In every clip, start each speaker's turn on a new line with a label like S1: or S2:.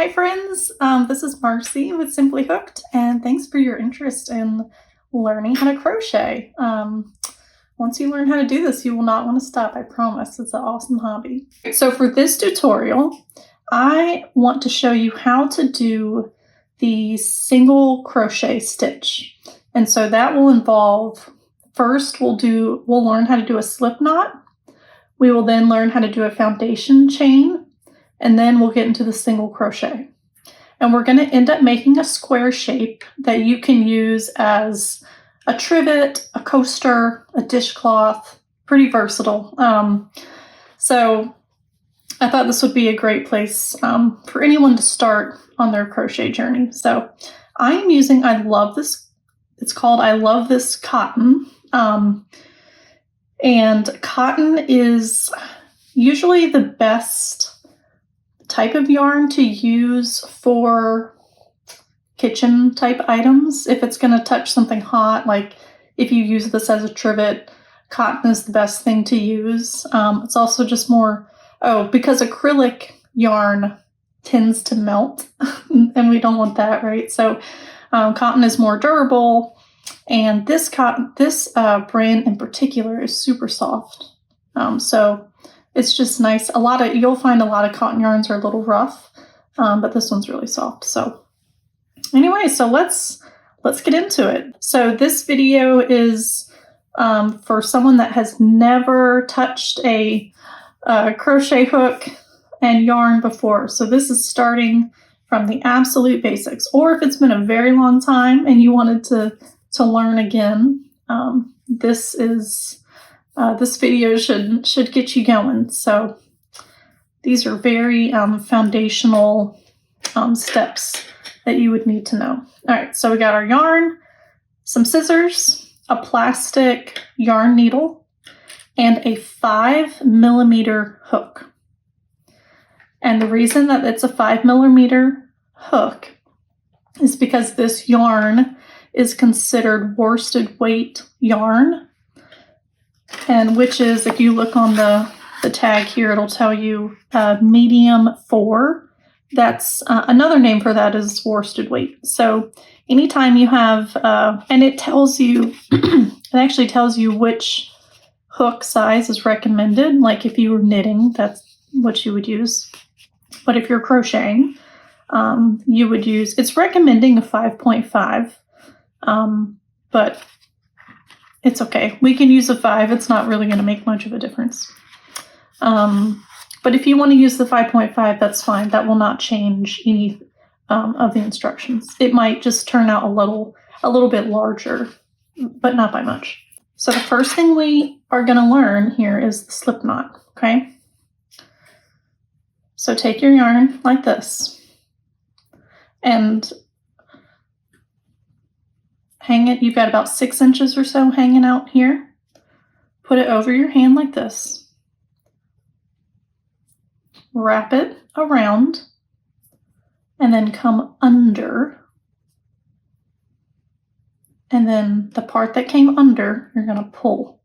S1: Hi friends, this is Marcy with Simply Hooked, and thanks for your interest in learning how to crochet. Once you learn how to do this, you will not want to stop, I promise. It's an awesome hobby. So for this tutorial, I want to show you how to do the single crochet stitch. And so that will involve, first we'll learn how to do a slip knot. We will then learn how to do a foundation chain, and then we'll get into the single crochet. And we're going to end up making a square shape that you can use as a trivet, a coaster, a dishcloth, pretty versatile. So I thought this would be a great place for anyone to start on their crochet journey. So I am using, I love this cotton. And cotton is usually the best type of yarn to use for kitchen type items. If it's going to touch something hot, like if you use this as a trivet, cotton is the best thing to use. It's also just more, because acrylic yarn tends to melt and we don't want that, right? So cotton is more durable, and this brand in particular is super soft. So it's just nice. You'll find a lot of cotton yarns are a little rough, but this one's really soft. So anyway, so let's get into it. So this video is for someone that has never touched a crochet hook and yarn before. So this is starting from the absolute basics. Or if it's been a very long time and you wanted to learn again, this video should get you going. So these are very foundational steps that you would need to know. All right, so we got our yarn, some scissors, a plastic yarn needle, and a 5mm hook. And the reason that it's a 5mm hook is because this yarn is considered worsted weight yarn, and which is, if you look on the tag here, it'll tell you medium 4. That's another name for that is worsted weight. So anytime you have, and it tells you, it actually tells you which hook size is recommended. Like if you were knitting, that's what you would use. But if you're crocheting, you would use, it's recommending a 5.5. But it's okay. We can use a 5. It's not really going to make much of a difference. But if you want to use the 5.5, that's fine. That will not change any of the instructions. It might just turn out a little bit larger, but not by much. So the first thing we are going to learn here is the slip knot, okay? So take your yarn like this and hang it. You've got about 6 inches or so hanging out here. Put it over your hand like this. Wrap it around and then come under. And then the part that came under, you're going to pull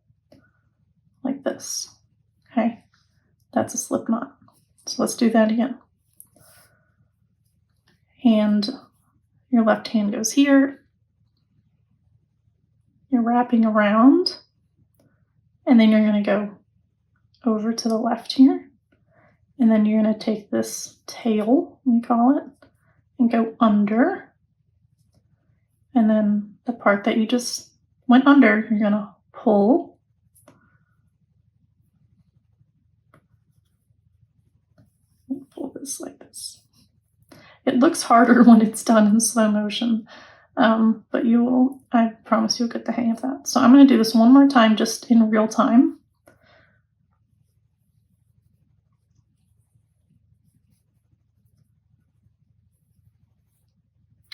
S1: like this. Okay, that's a slip knot. So let's do that again. And your left hand goes here. You're wrapping around, and then you're going to go over to the left here, and then you're going to take this tail, we call it, and go under, and then the part that you just went under, you're going to pull, pull this like this. It looks harder when it's done in slow motion. But I promise you'll get the hang of that. So I'm going to do this one more time, just in real time.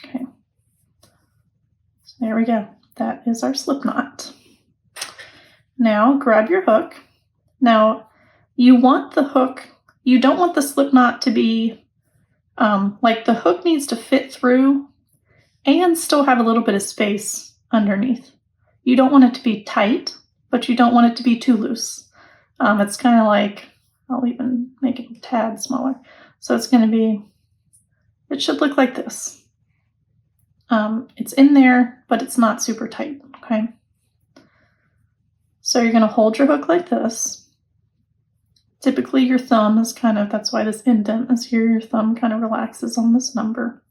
S1: Okay. So there we go. That is our slip knot. Now grab your hook. Now you want the hook, you don't want the slip knot to be, like the hook needs to fit through and still have a little bit of space underneath. You don't want it to be tight, but you don't want it to be too loose. It's kind of like, I'll even make it a tad smaller. So it's going to be it should look like this. It's in there, but it's not super tight, okay? So you're going to hold your hook like this. Typically your thumb is kind of, that's why this indent is here, your thumb kind of relaxes on this number.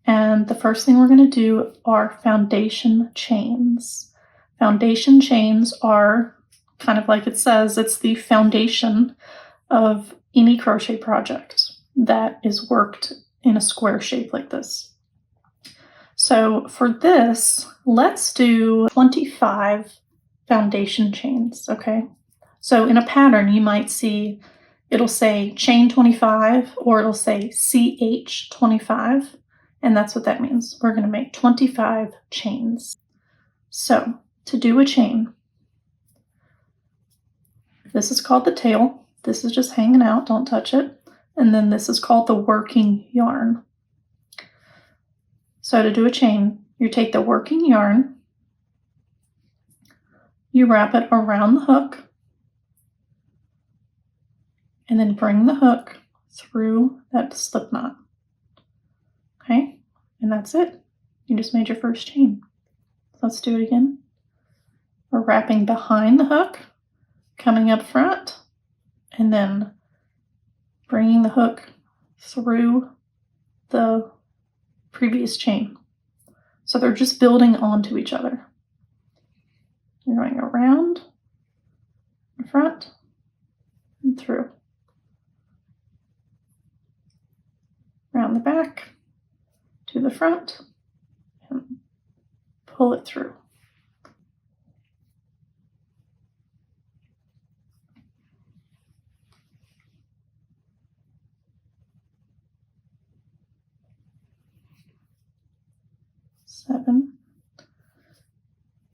S1: And the first thing we're going to do are foundation chains. Foundation chains are kind of like it says, it's the foundation of any crochet project that is worked in a square shape like this. So for this, let's do 25 foundation chains, okay? So in a pattern, you might see it'll say chain 25 or it'll say CH 25, and that's what that means. We're going to make 25 chains. So to do a chain, this is called the tail. This is just hanging out, don't touch it. And then this is called the working yarn. So to do a chain, you take the working yarn, you wrap it around the hook, and then bring the hook through that slip knot. Okay, and that's it. You just made your first chain. Let's do it again. We're wrapping behind the hook, coming up front, and then bringing the hook through the previous chain. So they're just building onto each other. You're going around, in front, and through. Around the back, to the front, and pull it through. Seven,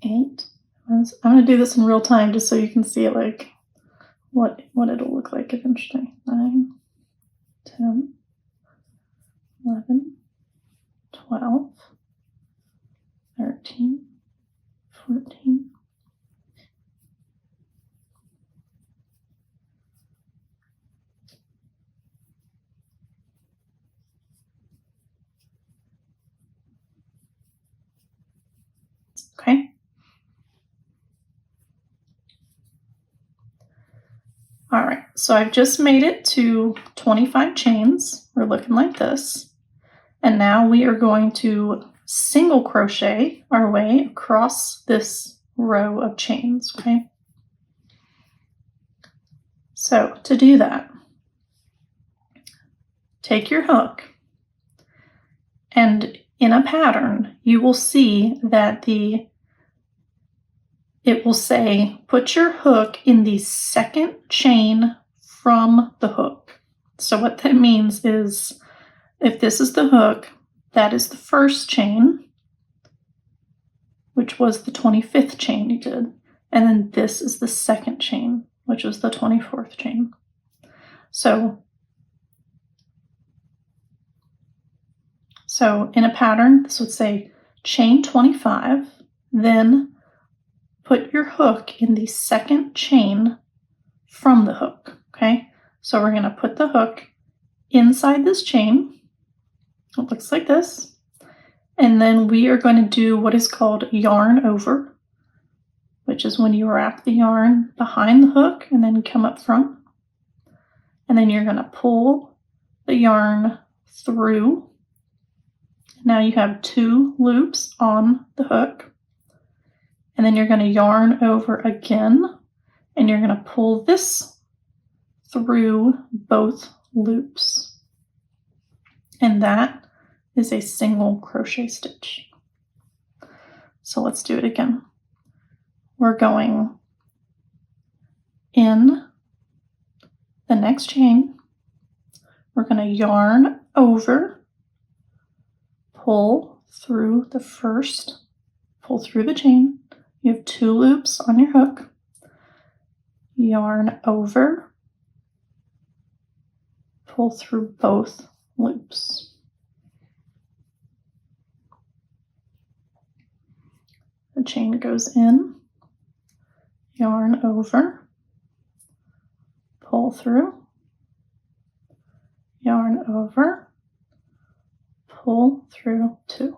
S1: 8. I'm going to do this in real time just so you can see like what it'll look like eventually. 9, 10, 11, 12, 13, 14, 15. Okay. All right, so I've just made it to 25 chains. We're looking like this. And now we are going to single crochet our way across this row of chains, okay? So to do that, take your hook, and in a pattern, you will see that it will say, put your hook in the second chain from the hook. So what that means is, if this is the hook, that is the first chain, which was the 25th chain you did. And then this is the second chain, which was the 24th chain. So in a pattern, this would say chain 25, then put your hook in the second chain from the hook, okay? So we're going to put the hook inside this chain. It looks like this. And then we are going to do what is called yarn over, which is when you wrap the yarn behind the hook and then come up front. And then you're going to pull the yarn through. Now you have 2 loops on the hook. And then you're going to yarn over again, and you're going to pull this through both loops. And that is a single crochet stitch. So let's do it again. We're going in the next chain. We're going to yarn over, pull through the first, pull through the chain. You have 2 loops on your hook, yarn over, pull through both loops. The chain goes in, yarn over, pull through, yarn over, pull through 2.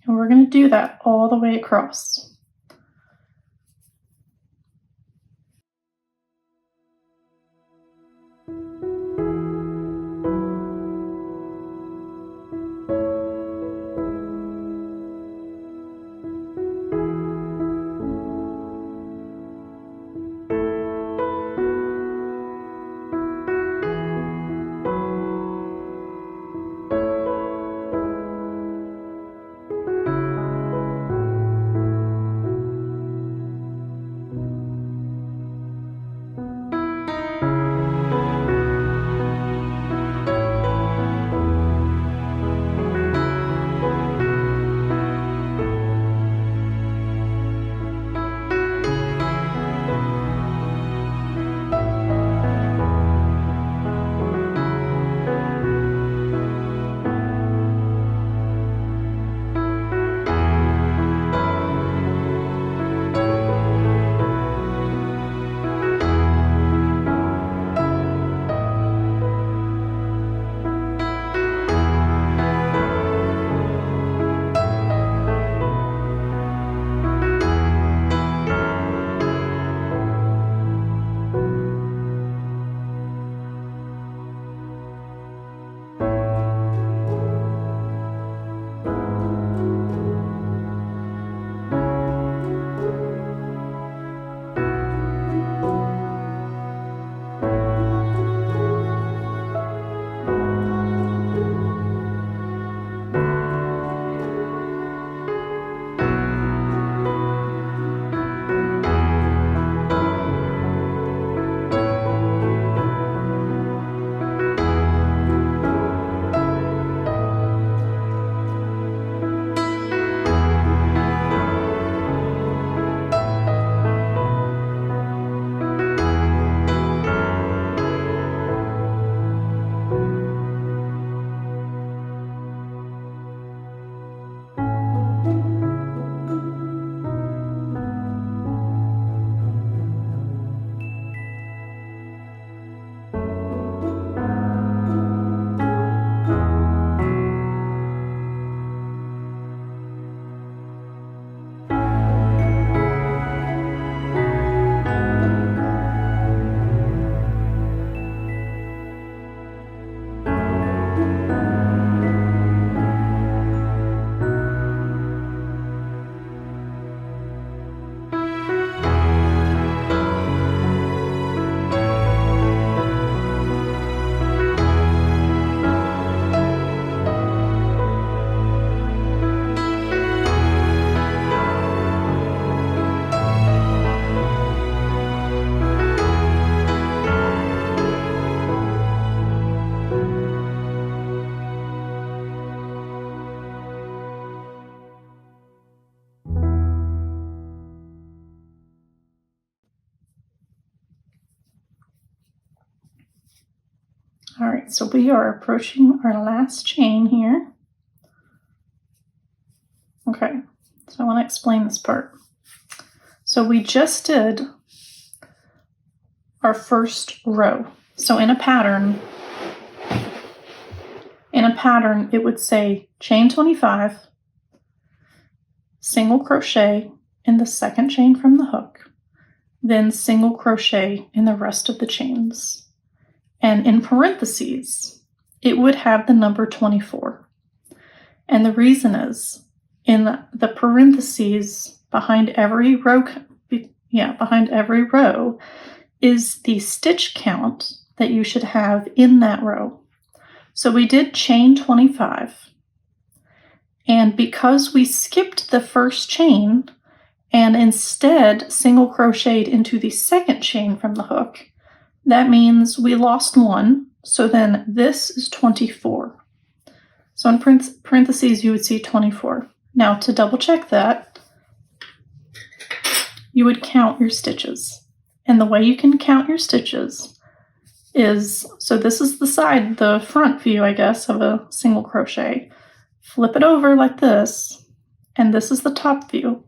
S1: And we're going to do that all the way across. All right, so we are approaching our last chain here. Okay, so I want to explain this part. So we just did our first row. So in a pattern, it would say chain 25, single crochet in the second chain from the hook, then single crochet in the rest of the chains. And in parentheses, it would have the number 24. And the reason is, in the parentheses behind every row, is the stitch count that you should have in that row. So we did chain 25. And because we skipped the first chain and instead single crocheted into the second chain from the hook, that means we lost 1. So then this is 24. So in parentheses, you would see 24. Now to double check that, you would count your stitches. And the way you can count your stitches is, so this is the front view, I guess, of a single crochet. Flip it over like this, and this is the top view.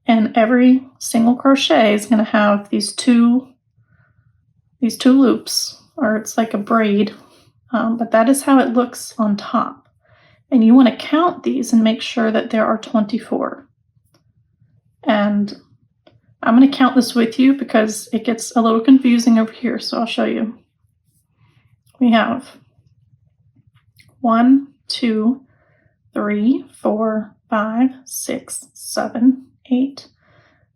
S1: And every single crochet is going to have these two loops, or it's like a braid but that is how it looks on top. And you want to count these and make sure that there are 24. And I'm going to count this with you because it gets a little confusing over here, so I'll show you. We have 1, 2, 3, 4, 5, 6, 7, 8,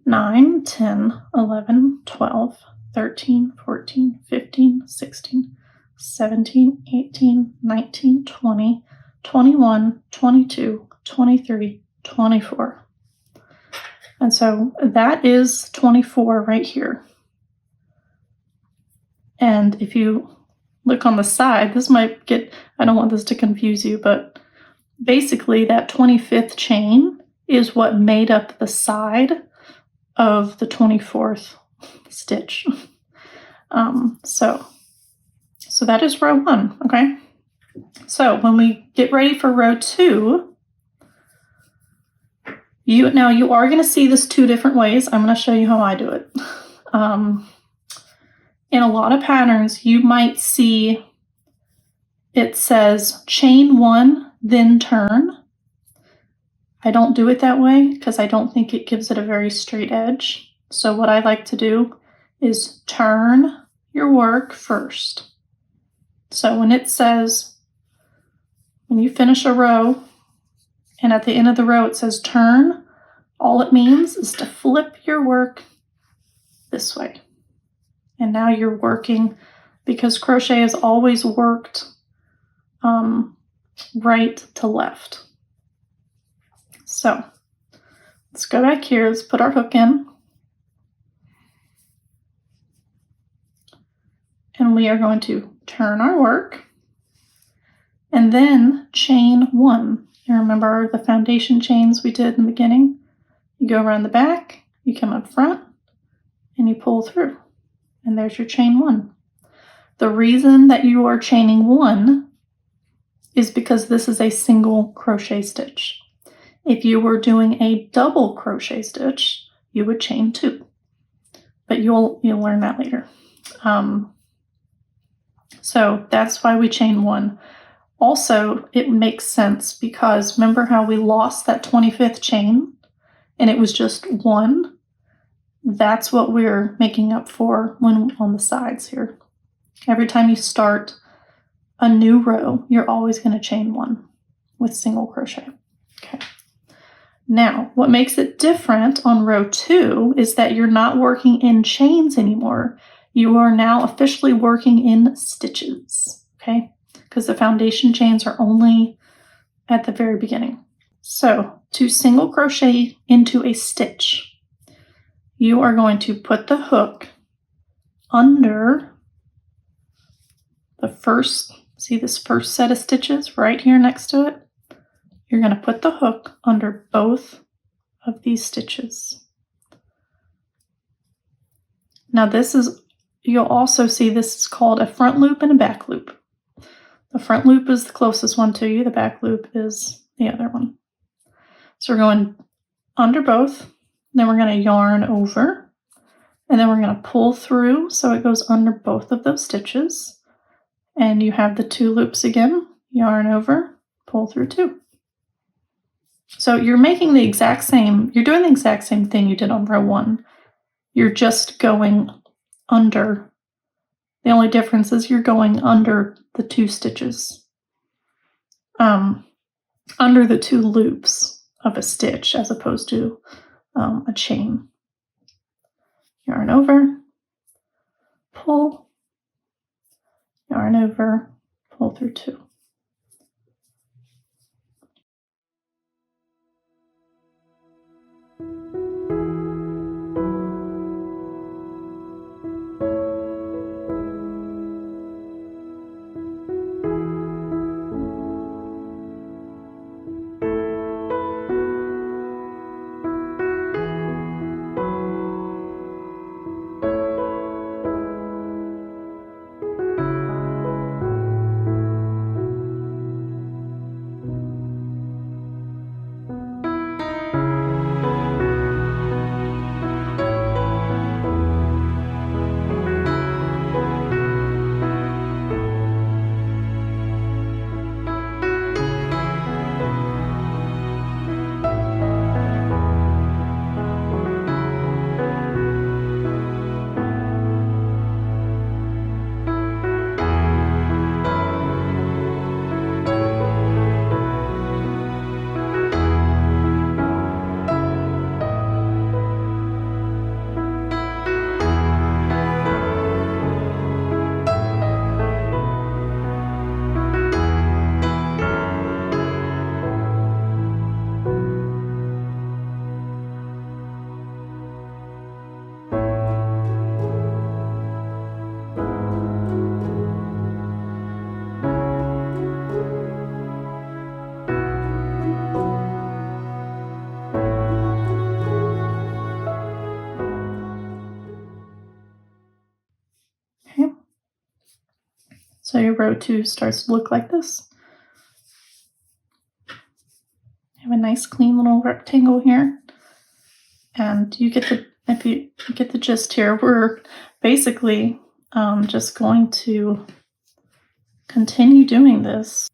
S1: 9, 10, 11, 12, 13, 14, 15, 16, 17, 18, 19, 20, 21, 22, 23, 24. And so that is 24 right here. And if you look on the side, this might get, I don't want this to confuse you, but basically that 25th chain is what made up the side of the 24th stitch. So that is row 1, okay? So when we get ready for row 2, you are going to see this 2 different ways. I'm going to show you how I do it. In a lot of patterns, you might see it says chain 1, then turn. I don't do it that way because I don't think it gives it a very straight edge. So what I like to do is turn your work first. So when it says, when you finish a row, and at the end of the row it says turn, all it means is to flip your work this way. And now you're working, because crochet is always worked right to left. So let's go back here, let's put our hook in. And we are going to turn our work and then chain 1. You remember the foundation chains we did in the beginning? You go around the back, you come up front, and you pull through. And there's your chain 1. The reason that you are chaining 1 is because this is a single crochet stitch. If you were doing a double crochet stitch, you would chain 2. But you'll learn that later. So that's why we chain 1. Also, it makes sense because remember how we lost that 25th chain and it was just 1? That's what we're making up for when on the sides here. Every time you start a new row, you're always going to chain 1 with single crochet. Okay. Now, what makes it different on row 2 is that you're not working in chains anymore. You are now officially working in stitches, okay? Because the foundation chains are only at the very beginning. So, to single crochet into a stitch, you are going to put the hook under the first, see this first set of stitches right here next to it? You're going to put the hook under both of these stitches. Now this is, you'll also see this is called a front loop and a back loop. The front loop is the closest one to you, the back loop is the other one. So we're going under both, then we're going to yarn over, and then we're going to pull through so it goes under both of those stitches. And you have the 2 loops again, yarn over, pull through 2. So you're making the exact same, you're doing the exact same thing you did on row 1. You're just going under. The only difference is you're going under the 2 stitches, under the 2 loops of a stitch as opposed to a chain. Yarn over, pull, yarn over, pull through 2. So your row 2 starts to look like this. You have a nice clean little rectangle here. And you get if you get the gist here, we're basically just going to continue doing this.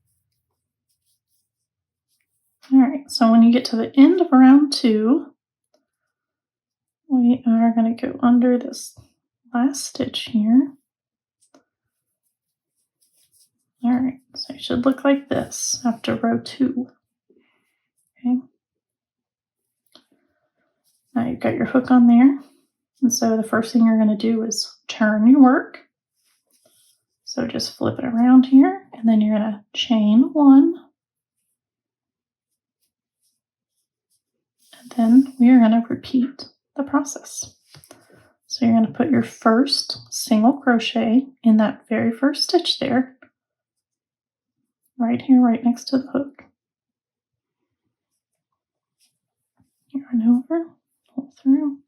S1: All right, so when you get to the end of round 2, we are going to go under this last stitch here. All right, so it should look like this after row 2. Okay. Now you've got your hook on there. And so the first thing you're going to do is turn your work. So just flip it around here, and then you're going to chain 1. And then we are going to repeat the process. So you're going to put your first single crochet in that very first stitch there, right here, right next to the hook. Yarn over, pull through.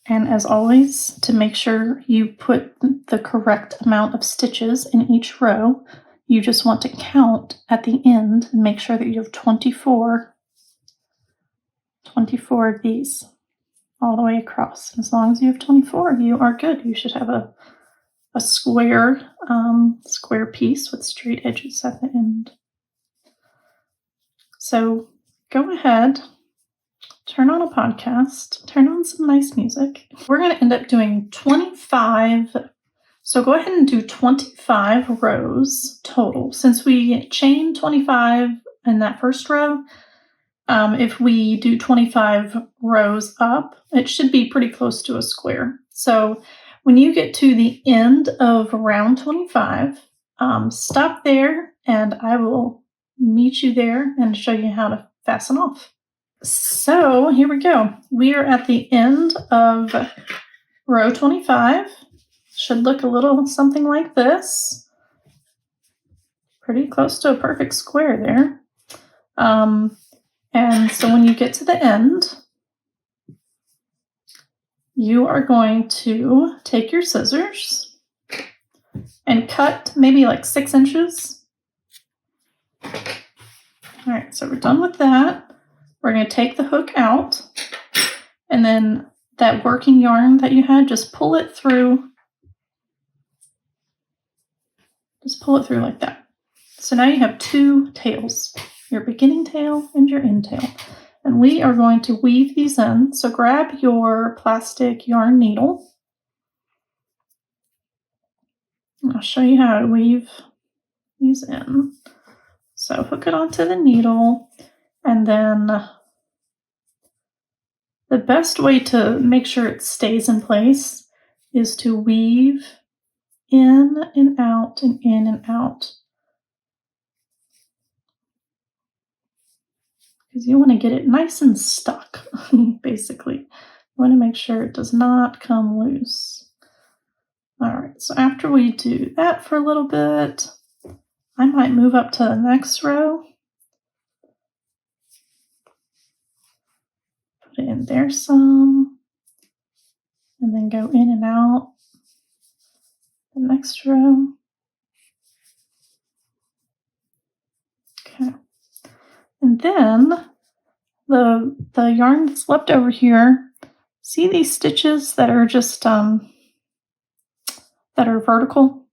S1: And as always, to make sure you put the correct amount of stitches in each row, you just want to count at the end and make sure that you have 24 of these all the way across. And as long as you have 24, you are good. You should have a square piece with straight edges at the end. So go ahead, turn on a podcast, turn on some nice music. We're going to end up doing 25. So go ahead and do 25 rows total. Since we chained 25 in that first row, if we do 25 rows up, it should be pretty close to a square. So when you get to the end of round 25, stop there and I will meet you there and show you how to fasten off. So here we go. We are at the end of row 25. Should look a little something like this. Pretty close to a perfect square there. And so when you get to the end, you are going to take your scissors and cut maybe like 6 inches. All right, so we're done with that. We're going to take the hook out, and then that working yarn that you had, just pull it through. Just pull it through like that. So now you have 2 tails, your beginning tail and your end tail. And we are going to weave these in. So grab your plastic yarn needle. I'll show you how to weave these in. So hook it onto the needle, and then the best way to make sure it stays in place is to weave in and out and in and out. Because you want to get it nice and stuck, basically. You want to make sure it does not come loose. All right, so after we do that for a little bit, I might move up to the next row. Put it in there some, and then go in and out the next row. Okay. And then the yarn that's left over here, see these stitches that are just that are vertical?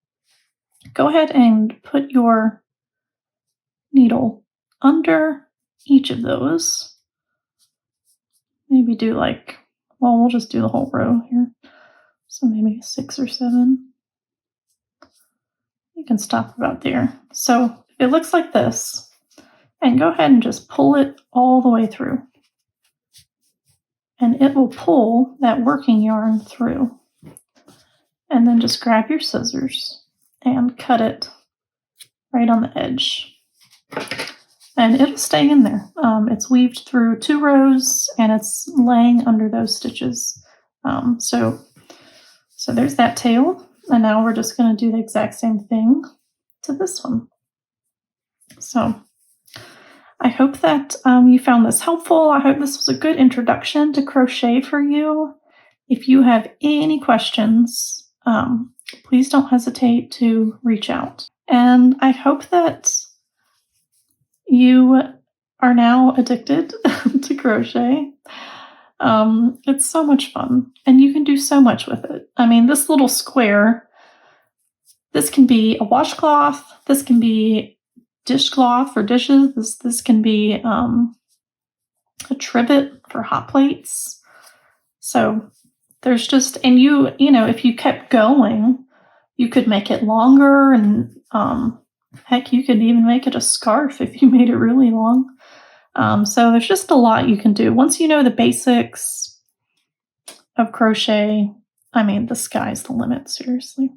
S1: Go ahead and put your needle under each of those. Maybe do like, well, we'll just do the whole row here. So maybe 6 or 7. You can stop about there. So it looks like this. And go ahead and just pull it all the way through. And it will pull that working yarn through. And then just grab your scissors and cut it right on the edge. And it'll stay in there. It's weaved through 2 rows and it's laying under those stitches. So there's that tail. And now we're just going to do the exact same thing to this one. So I hope that you found this helpful. I hope this was a good introduction to crochet for you. If you have any questions, please don't hesitate to reach out. And I hope that you are now addicted to crochet. It's so much fun, and you can do so much with it. I mean, this little square, this can be a washcloth, this can be dishcloth for dishes, this can be a trivet for hot plates. So there's just, and you know, if you kept going, you could make it longer, and heck, you could even make it a scarf if you made it really long. So there's just a lot you can do. Once you know the basics of crochet, I mean, the sky's the limit, seriously.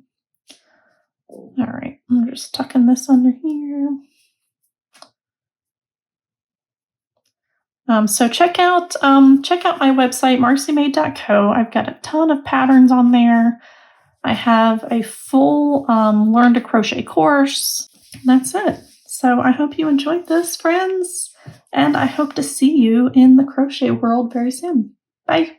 S1: All right, I'm just tucking this under here. So check out my website, marcymade.co. I've got a ton of patterns on there. I have a full Learn to Crochet course. That's it. So I hope you enjoyed this, friends, and I hope to see you in the crochet world very soon. Bye.